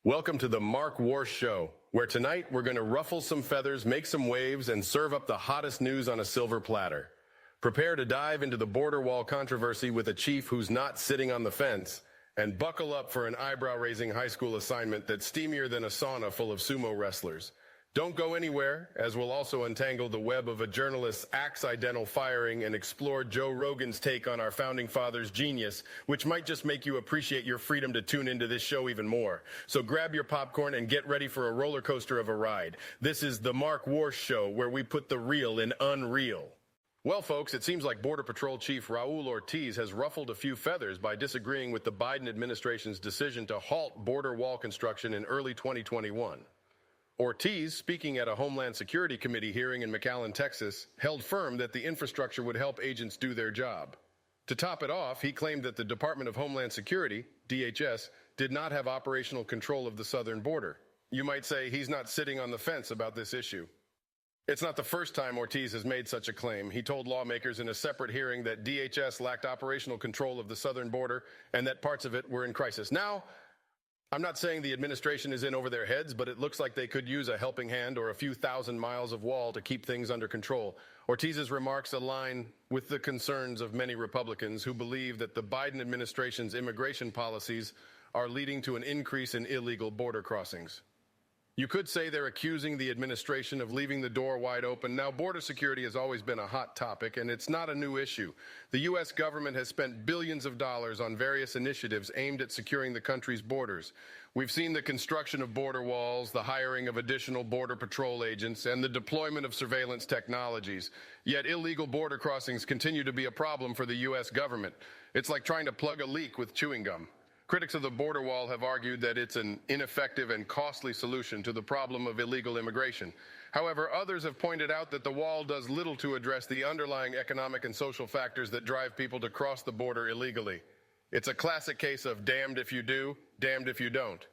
Welcome to the Warsh Show, where tonight we're going to ruffle some feathers, make some waves, and serve up the hottest news on a silver platter. Prepare to dive into the border wall controversy with a chief who's not sitting on the fence, and buckle up for an eyebrow-raising high school assignment that's steamier than a sauna full of sumo wrestlers. Don't go anywhere, as we'll also untangle the web of a journalist's accidental firing and explore Joe Rogan's take on our founding father's genius, which might just make you appreciate your freedom to tune into this show even more. So grab your popcorn and get ready for a roller coaster of a ride. This is the Warsh Show, where we put the real in unreal. Well, folks, it seems like Border Patrol Chief Raul Ortiz has ruffled a few feathers by disagreeing with the Biden administration's decision to halt border wall construction in early 2021. Ortiz, speaking at a Homeland Security Committee hearing in McAllen, Texas, held firm that the infrastructure would help agents do their job. To top it off, he claimed that the Department of Homeland Security, DHS, did not have operational control of the southern border. You might say he's not sitting on the fence about this issue. It's not the first time Ortiz has made such a claim. He told lawmakers in a separate hearing that DHS lacked operational control of the southern border and that parts of it were in crisis. Now, I'm not saying the administration is in over their heads, but it looks like they could use a helping hand or a few thousand miles of wall to keep things under control. Ortiz's remarks align with the concerns of many Republicans who believe that the Biden administration's immigration policies are leading to an increase in illegal border crossings. You could say they're accusing the administration of leaving the door wide open. Now, border security has always been a hot topic, and it's not a new issue. The U.S. government has spent billions of dollars on various initiatives aimed at securing the country's borders. We've seen the construction of border walls, the hiring of additional border patrol agents, and the deployment of surveillance technologies. Yet illegal border crossings continue to be a problem for the U.S. government. It's like trying to plug a leak with chewing gum. Critics of the border wall have argued that it's an ineffective and costly solution to the problem of illegal immigration. However, others have pointed out that the wall does little to address the underlying economic and social factors that drive people to cross the border illegally. It's a classic case of damned if you do, damned if you don't.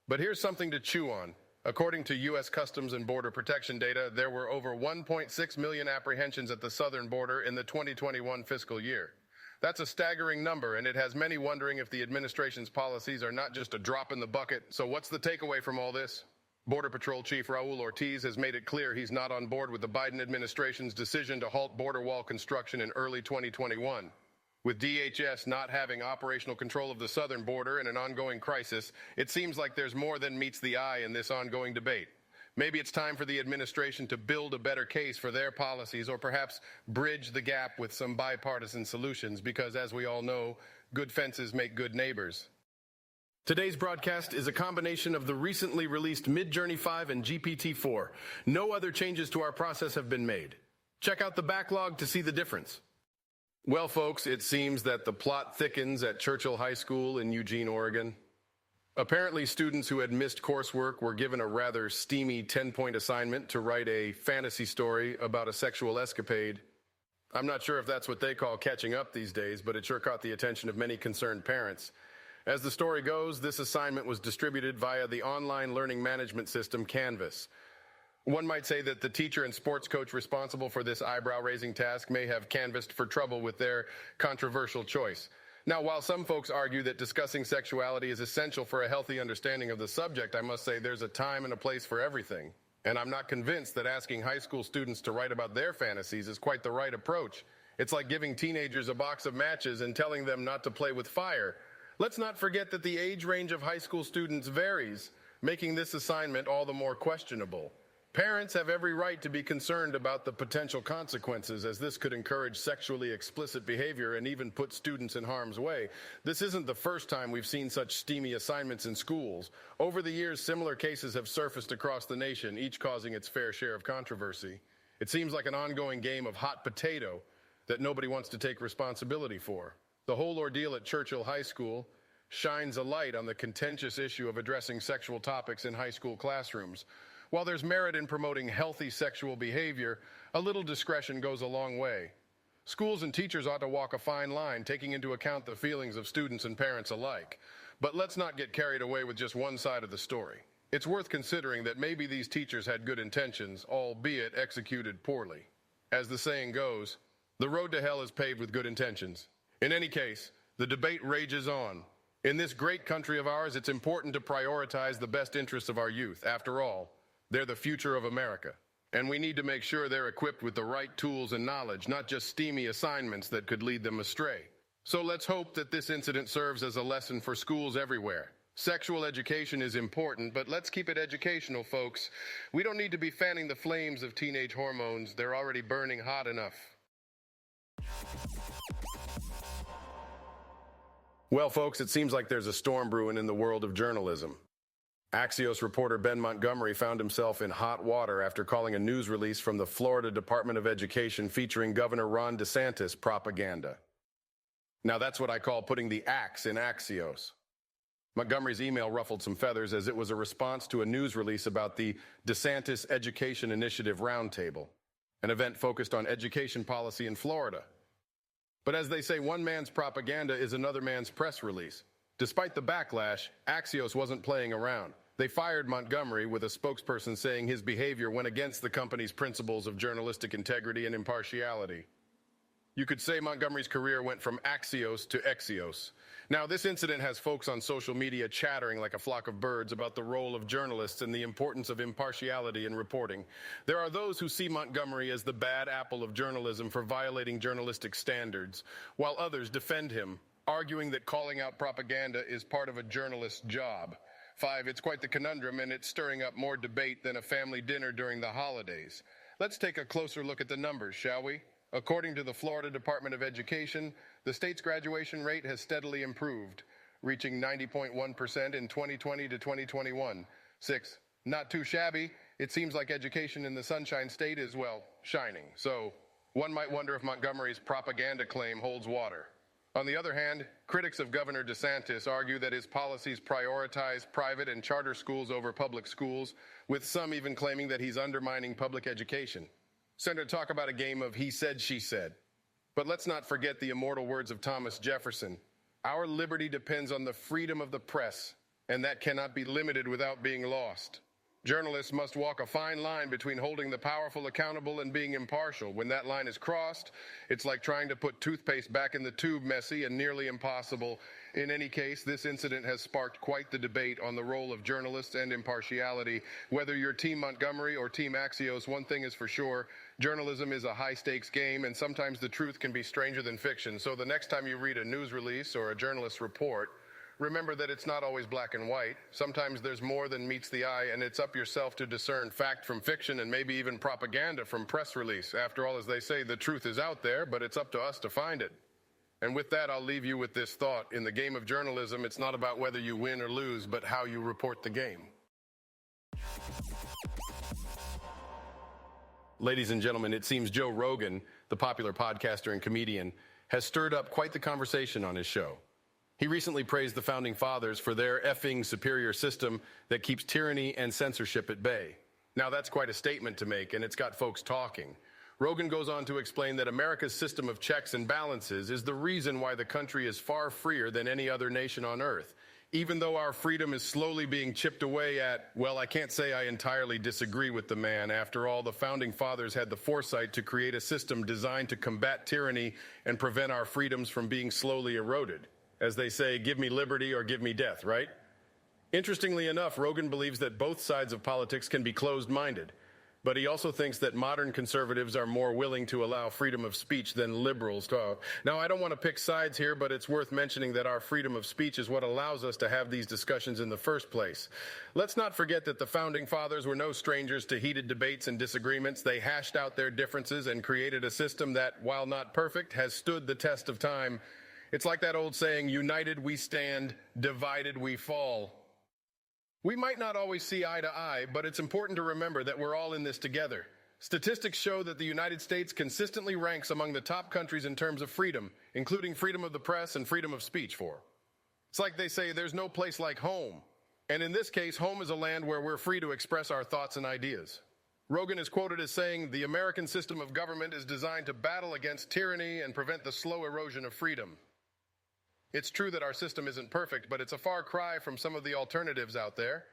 But here's something to chew on. According to U.S. Customs and Border Protection data, there were over 1.6 million apprehensions at the southern border in the 2021 fiscal year. That's a staggering number, and it has many wondering if the administration's policies are not just a drop in the bucket. So what's the takeaway from all this? Border Patrol Chief Raul Ortiz has made it clear he's not on board with the Biden administration's decision to halt border wall construction in early 2021. With DHS not having operational control of the southern border in an ongoing crisis, it seems like there's more than meets the eye in this ongoing debate. Maybe it's time for the administration to build a better case for their policies, or perhaps bridge the gap with some bipartisan solutions, because as we all know, good fences make good neighbors. Today's broadcast is a combination of the recently released Midjourney 5 and GPT-4. No other changes to our process have been made. Check out the backlog to see the difference. Well, folks, it seems that the plot thickens at Churchill High School in Eugene, Oregon. Apparently, students who had missed coursework were given a rather steamy 10-point assignment to write a fantasy story about a sexual escapade. I'm not sure if that's what they call catching up these days, but it sure caught the attention of many concerned parents. As the story goes, this assignment was distributed via the online learning management system Canvas. One might say that the teacher and sports coach responsible for this eyebrow-raising task may have canvassed for trouble with their controversial choice. Now, while some folks argue that discussing sexuality is essential for a healthy understanding of the subject, I must say there's a time and a place for everything. And I'm not convinced that asking high school students to write about their fantasies is quite the right approach. It's like giving teenagers a box of matches and telling them not to play with fire. Let's not forget that the age range of high school students varies, making this assignment all the more questionable. Parents have every right to be concerned about the potential consequences, as this could encourage sexually explicit behavior and even put students in harm's way. This isn't the first time we've seen such steamy assignments in schools. Over the years, similar cases have surfaced across the nation, each causing its fair share of controversy. It seems like an ongoing game of hot potato that nobody wants to take responsibility for. The whole ordeal at Churchill High School shines a light on the contentious issue of addressing sexual topics in high school classrooms. While there's merit in promoting healthy sexual behavior, a little discretion goes a long way. Schools and teachers ought to walk a fine line, taking into account the feelings of students and parents alike. But let's not get carried away with just one side of the story. It's worth considering that maybe these teachers had good intentions, albeit executed poorly. As the saying goes, the road to hell is paved with good intentions. In any case, the debate rages on. In this great country of ours, it's important to prioritize the best interests of our youth. After all, they're the future of America. And we need to make sure they're equipped with the right tools and knowledge, not just steamy assignments that could lead them astray. So let's hope that this incident serves as a lesson for schools everywhere. Sexual education is important, but let's keep it educational, folks. We don't need to be fanning the flames of teenage hormones. They're already burning hot enough. Well, folks, it seems like there's a storm brewing in the world of journalism. Axios reporter Ben Montgomery found himself in hot water after calling a news release from the Florida Department of Education featuring Governor Ron DeSantis propaganda. Now that's what I call putting the axe in Axios. Montgomery's email ruffled some feathers as it was a response to a news release about the DeSantis Education Initiative Roundtable, an event focused on education policy in Florida. But as they say, one man's propaganda is another man's press release. Despite the backlash, Axios wasn't playing around. They fired Montgomery with a spokesperson saying his behavior went against the company's principles of journalistic integrity and impartiality. You could say Montgomery's career went from Axios to Exios. Now, this incident has folks on social media chattering like a flock of birds about the role of journalists and the importance of impartiality in reporting. There are those who see Montgomery as the bad apple of journalism for violating journalistic standards, while others defend him, arguing that calling out propaganda is part of a journalist's job. 5, it's quite the conundrum, and it's stirring up more debate than a family dinner during the holidays. Let's take a closer look at the numbers, shall we? According to the Florida Department of Education, the state's graduation rate has steadily improved, reaching 90.1% in 2020 to 2021. 6, not too shabby. It seems like education in the Sunshine State is, well, shining. So one might wonder if Montgomery's propaganda claim holds water. On the other hand, critics of Governor DeSantis argue that his policies prioritize private and charter schools over public schools, with some even claiming that he's undermining public education. Senator, talk about a game of he said, she said. But let's not forget the immortal words of Thomas Jefferson. Our liberty depends on the freedom of the press, and that cannot be limited without being lost. Journalists must walk a fine line between holding the powerful accountable and being impartial. When that line is crossed, it's like trying to put toothpaste back in the tube, messy and nearly impossible. In any case, this incident has sparked quite the debate on the role of journalists and impartiality. Whether you're Team Montgomery or Team Axios, one thing is for sure, journalism is a high-stakes game, and sometimes the truth can be stranger than fiction. So the next time you read a news release or a journalist's report, remember that it's not always black and white. Sometimes there's more than meets the eye, and it's up yourself to discern fact from fiction and maybe even propaganda from press release. After all, as they say, the truth is out there, but it's up to us to find it. And with that, I'll leave you with this thought. In the game of journalism, it's not about whether you win or lose, but how you report the game. Ladies and gentlemen, it seems Joe Rogan, the popular podcaster and comedian, has stirred up quite the conversation on his show. He recently praised the Founding Fathers for their effing superior system that keeps tyranny and censorship at bay. Now, that's quite a statement to make, and it's got folks talking. Rogan goes on to explain that America's system of checks and balances is the reason why the country is far freer than any other nation on earth. Even though our freedom is slowly being chipped away at, well, I can't say I entirely disagree with the man. After all, the Founding Fathers had the foresight to create a system designed to combat tyranny and prevent our freedoms from being slowly eroded. As they say, give me liberty or give me death, right? Interestingly enough, Rogan believes that both sides of politics can be closed-minded, but he also thinks that modern conservatives are more willing to allow freedom of speech than liberals do. Now, I don't want to pick sides here, but it's worth mentioning that our freedom of speech is what allows us to have these discussions in the first place. Let's not forget that the Founding Fathers were no strangers to heated debates and disagreements. They hashed out their differences and created a system that, while not perfect, has stood the test of time. It's like that old saying, united we stand, divided we fall. We might not always see eye to eye, but it's important to remember that we're all in this together. Statistics show that the United States consistently ranks among the top countries in terms of freedom, including freedom of the press and freedom of speech for. It's like they say, there's no place like home. And in this case, home is a land where we're free to express our thoughts and ideas. Rogan is quoted as saying, the American system of government is designed to battle against tyranny and prevent the slow erosion of freedom. It's true that our system isn't perfect, but it's a far cry from some of the alternatives out there.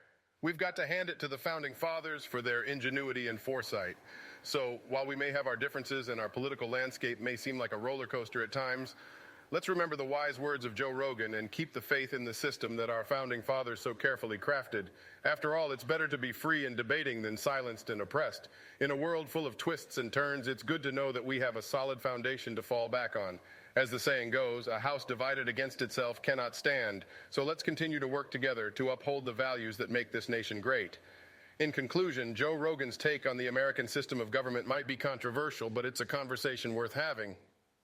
We've got to hand it to the Founding Fathers for their ingenuity and foresight. So while we may have our differences and our political landscape may seem like a roller coaster at times, let's remember the wise words of Joe Rogan and keep the faith in the system that our founding fathers so carefully crafted. After all, it's better to be free and debating than silenced and oppressed. In a world full of twists and turns, it's good to know that we have a solid foundation to fall back on. As the saying goes, a house divided against itself cannot stand. So let's continue to work together to uphold the values that make this nation great. In conclusion, Joe Rogan's take on the American system of government might be controversial, but it's a conversation worth having.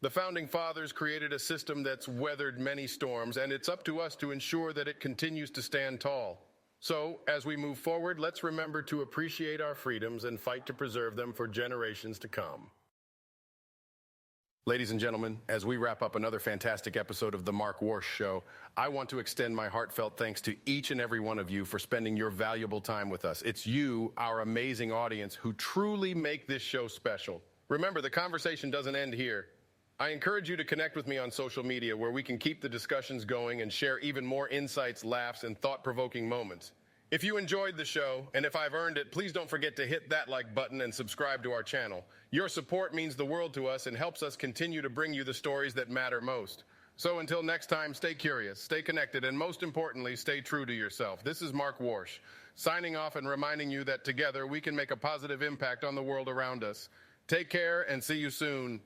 The Founding Fathers created a system that's weathered many storms, and it's up to us to ensure that it continues to stand tall. So, as we move forward, let's remember to appreciate our freedoms and fight to preserve them for generations to come. Ladies and gentlemen, as we wrap up another fantastic episode of The Warsh Show, I want to extend my heartfelt thanks to each and every one of you for spending your valuable time with us. It's you, our amazing audience, who truly make this show special. Remember, the conversation doesn't end here. I encourage you to connect with me on social media where we can keep the discussions going and share even more insights, laughs, and thought-provoking moments. If you enjoyed the show, and if I've earned it, please don't forget to hit that like button and subscribe to our channel. Your support means the world to us and helps us continue to bring you the stories that matter most. So until next time, stay curious, stay connected, and most importantly, stay true to yourself. This is Warsh, signing off and reminding you that together we can make a positive impact on the world around us. Take care and see you soon.